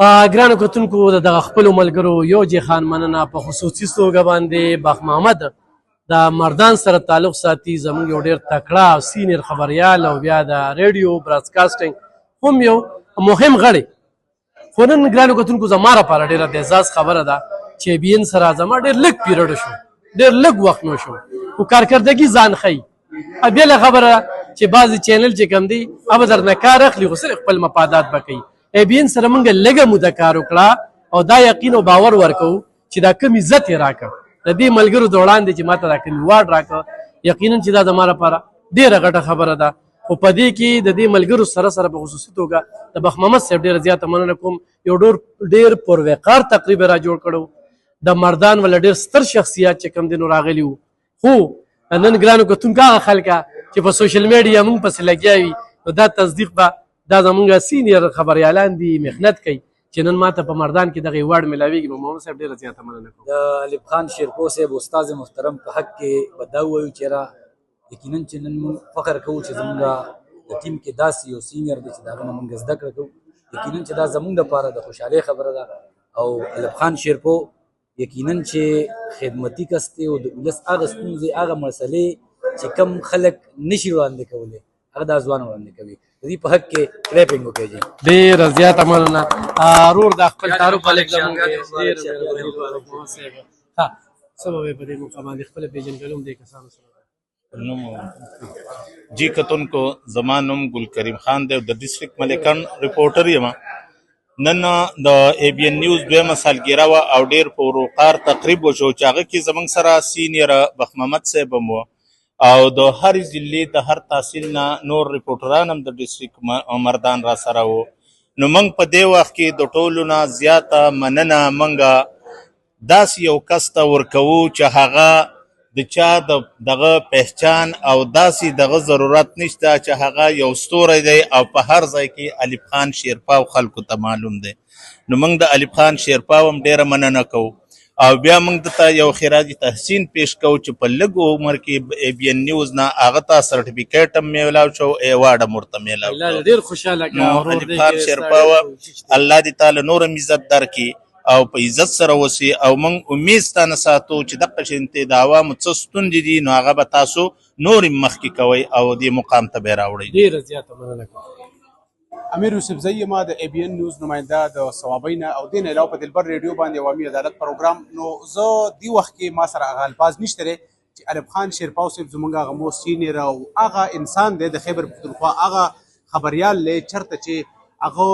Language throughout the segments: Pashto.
ګرانو کتونکو د دغه خپلو ملګرو یو جهان مننه په خصوصي توګه باندې بخ محمد د مردان سره تعلق ساتي زموږ یو ډېر تکړه او سینیر خبریال او بیا د ریډیو براډکاسټینګ هم یو مهم غړی خو نن ګرانو کتونکو زما لپاره ډېره د اعزاز خبره ده چې بي ان سره زما ډېر لږ پیریډ شو ډېر لږ وخت مو شو خو کارکردګي ځان ښیي بېله خبره چې بعضې چینل چې کوم دی هغه به درنه کار اخلي خو صرف خپل مفادات به کوي بي ان سره موږ لږه موده کار وکړه او دا یقین او باور ورکوو چې دا کم عزت یې راکړه د دې ملګرو د وړاندې چې ماته دا کوم ایوارډ راکړه یقینا چې دا زما لپاره ډېره غټه خبره ده خو په دې کې د دې ملګرو سره سره په خصوصي توګه د بخ محمد صاحب ډېره زیاته مننه کوم یو ډېر پروقار تقریب را جوړ کړو د مردان ولا ډېر ستر شخصیات چې کوم دي نو راغلي وو خو نن ګرانو کتونکو هغه خلکه چې په سوشل میډیا موږ پسې لګیا وي نو دا تصدیق به دا زمونږ سینیر خبریالان دي محنت کوي چې نن ماته په مردان کې دغه ایوارډ میلاویږي نو محمد صاحب ډېره زیاته مننه کوم د ایوب خان شیرپو صاحب استاد محترم په حق کې به دا ووایو چې یاره یقینا چې نن موږ فخر کوو چې زموږ د ټیم کې داسې یو سینیر دی چې د هغه نه موږ زده کړه کوو یقینا چې دا زموږ دپاره د خوشحالۍ خبره ده او ایوب خان شیرپو یقینا چې خدمتي کس دی او د ولس هغه ستونزې هغه مسلې چې کم خلک نشي وړاندې کولی هغه دا ځوان وړاندې کوي د دې په حق کې کلیپینګ وکړئ جی ډېره زیاته مننه ورور د خپل تعارف هلک زموږ ها څه به وایې په دې موقع باندې خپله پېژندګلو هم دې کسانو سره نوم جی کتونکو زما نوم ګل کریم خان دی د ډسټرکټ ملیکن رپورټر یم نن د ای بي ان نیوز دویمه سالګیره وه او ډېر پروقار تقریب وشو چې هغه کې زموږ سره سینیر بخ محمد صاحب هم و او د هر ضلع د هر تحصیل نه نور رپورټران هم د ډسټرکټ مردان را سره وو نو موږ په دې وخت کې د ټولو نه زیاته مننه موږ داسې یو کس ته ورکوو چې هغه د چا دغه پہچان او داسې دغه ضرورت نشته چې هغه یو ستوری دی او په هر ځای کې ایوب خان شیرپا خلکو ته معلوم دی نو موږ د ایوب خان شیرپا هم ډېره مننه کوو او بیا موږ دته یو خراج تحسین پیش کوو چې په لږ عمر کې ای بي ان نیوز نه هغه ته سرټیفیکیټ هم میلاو شو ایوارډ هم ورته میلاو شو ډېر خوشحاله ایوب خان شیرپا الله دې تعالی نور هم عزت درکړي او په عزت سره وسی او موږ امید ستانه ساتو چې دغه شانتې د عوامو څه ستونزې دي نو هغه به تاسو نور مخکې کوئ او دې مقام ته به راوړئ ډېره زیاته مننه کوم امیر یوسف زئی ما د ای بي ان نیوز نماینده د ثوابین او دین علاوه په دلبر ریډیو باندې عوامي عدالت پروګرام نو زه دی وخت کې ما سره هغه الفاظ نشته چې ایوب خان شیرپا صاحب زموږ هغه مو سینیر او هغه انسان دی د خیبر پختونخوا هغه خبریال دی چېرته چې هغه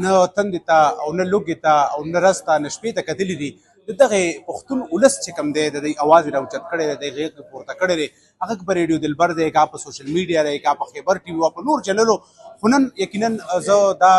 نه تندې ته او نه لوږې ته او نه رس ته نه شپې ته کتلي دي د دغه پښتون ولس چې کوم دی د دوی اواز یې راوچت کړی دی د غږ پورته کړی دی هغه په ریډیو دلبر دی که په سوشل میډیا دی که په خیبر ټي وي او په نور چینلو خو نن یقینا زه دا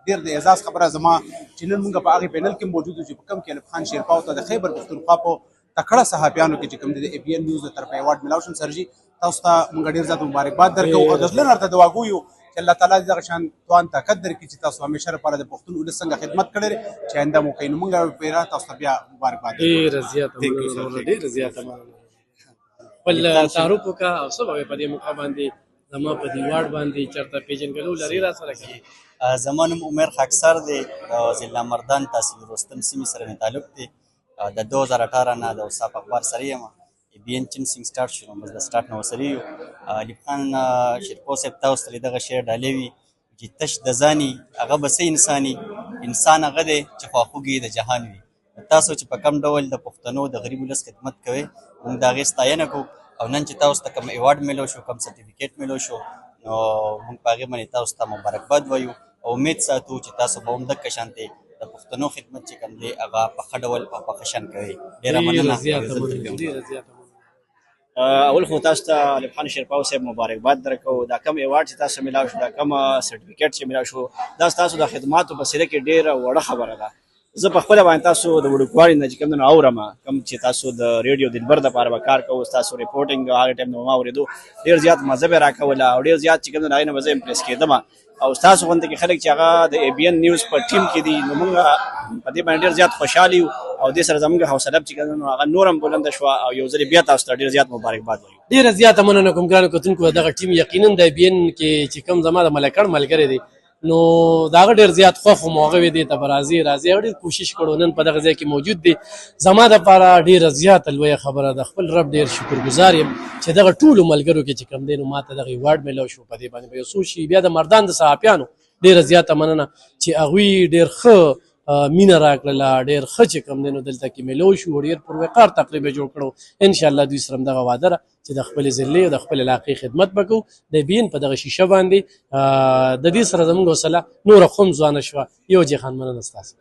ډېر د اعزاز خبره زما چې نن موږ په هغې پینل کې موجود یو چې په کوم کې ایوب خان شیرپا ته د خیبر پښتونخوا په تکړه صحافیانو کې چې کوم دی د ای بي ان نیوز د طرفه ایوارډ میلاو شو سر جي تاسو ته موږ ډېر زیات مبارکباد درکوو او د زړه نه ورته دعا کوو چې الله تعالی دې دغه شان توان طاقت درکړي چې تاسو همیشه لپاره د پښتون ولس څنګه خدمت کړې چې آینده مو کوي نو موږ پیرا تاسو ته بیا مبارکباد ډېره زیاته مننه ډېره زیاته مننه خپل تعارف وکړه او څه به وایې په دې موقع باندې زما په دې ایوارډ باندې چېرته پېژندګلو لري را سره کوي زما نوم عمر خاکسار دی د ضلع مردان تحصیل رستم سیمې سره مې تعلق دی د 2018 نه د وصاف اخبار سره یم ای بي ان چینسینګ سټارټ شو بس د سټارټ نه ورسره یو ایوب خان شیرپو صاحب تاسو ته دغه شعر ډالۍ وي چې تش د ځاني هغه به څه انساني انسان هغه دی چې خواخوږي د جهان وي تاسو چې په کوم ډول د پښتنو د غریب ولس خدمت کوئ موږ د هغې ستاینه کوو او نن چې تاسو ته کوم ایوارډ میلو شو کوم سرټیفیکیټ میلو شو نو موږ په هغې باندې تاسو ته مبارکباد وایو او امید ساتو چې تاسو به هم دغه شانتې د پښتنو خدمت چې کوم دی هغه په ښه ډول او په ښه شان کوئ ډېره مننه اول خو تاسو ته ایوب خان شیرپا صاحب مبارکباد درکوو دا کوم ایوارډ چې تاسو میلاو شو دا کوم سرټیفیکیټ چې میلاو شو دا ستاسو د خدماتو په سیره کې ډېره وړه خبره ده زه په خپله باندې تاسو د وړوکوالي نه چې کوم نه اورم کوم چې تاسو د ریډیو دلبر دپاره به کار کوو ستاسو ریپورټینګ هغه ټایم نه ما اورېدو ډېر زیات مزه به یې راکوله او ډېر زیات چې کوم نه هغې نه به زه امپریس کېدم او ستاسو غوندې کې خلک چې هغه د ای بي ان نیوز په ټیم کې دي نو موږ په دې باندې ډېر زیات خوشحال یو او دې سره زموږ حوصله چې کوم نو هغه نور هم بلنده شوه او یو ځلې بیا تاسو ته ډېر زیات مبارکباد وایو ډېره زیاته مننه کوم ګرانو کتونکو دغه ټیم یقینا د ای بي ان کې چې کوم زما د ملکړ ملګری دی نو د هغه ډېر زیات خوښ وم او هغه وې دې ته به راځې هغه ډېر کوشش کړو نن په دغه ځای کې موجود دی زما دپاره ډېره زیاته لویه خبره ده خپل رب ډېر شکرګزار یم چې دغه ټولو ملګرو کې چې کوم دی نو ما ته دغه ایوارډ میلاو شو په دې باندې به یو څو شي بیا د مردان د صحافیانو ډېره زیاته مننه چې هغوی ډېر ښه مینه راکړله ډېر ښه چې کوم دی نو دلته کې میلو شو ډېر پروقار تقریب یې جوړ کړو انشاءالله دوی سره هم دغه واده ده چې د خپلې ضلعې او د خپل علاقې خدمت به کوو د بین په دغه شیشه باندې د دې سره زموږ حوصله نوره خو هم ځوانه شوه یو جې خان مننه ستاسو